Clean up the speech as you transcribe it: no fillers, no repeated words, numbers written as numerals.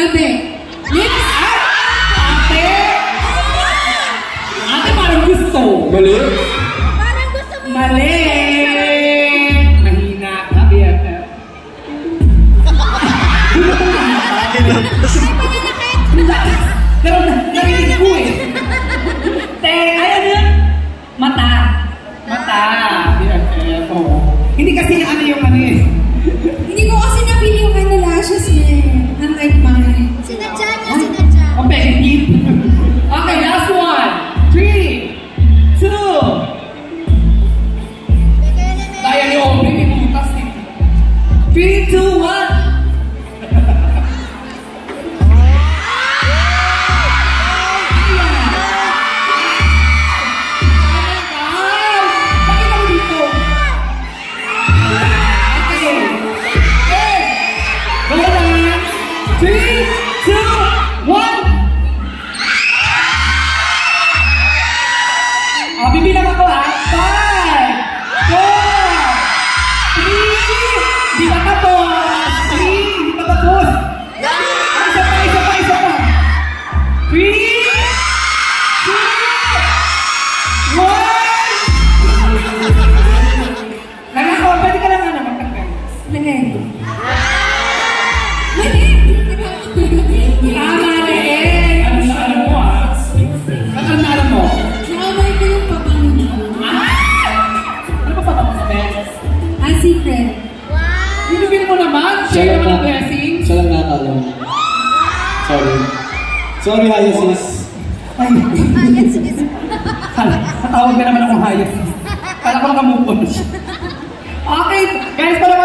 gabi. Next! Ate! Ate parang gusto. Mali? Parang gusto mo. Mali! Mahina ka, BFF. Ay, pananakit! Pero narinig ko eh. Te, ay ano yun? Mata. Mata. BFF. Oo. Hindi kasi ano yung ano eh. Hindi ko kasi napili yung ano lashes niya eh. Unlike mine. Sinadya niya, sinadya. Okay, keep. Okay, last one. 3, 2. Kaya niyo, may putas eh. 3, 2, 1. Bibilang ako ha. 5, 4, 3. Di ba tapos? 3. Di ba tapos? Isa pa, isa pa, isa pa. 3, 2, 1. Nangako, pwede ka lang ano magtanggal. Lagay. Mali! Tama na eh. Ano na alam mo ah? Ano na alam mo? Nakamay ko yung pabango niya. Ano pa pa sa best? Ah, secret. Binubin mo naman. Share naman ang blessing. Siya lang nakakalam. Sorry. Sorry, Hayasis. Ay, Ayan, sige, sige. natawag na naman akong hayas. Kala ko nakamove on siya. Okay, guys, para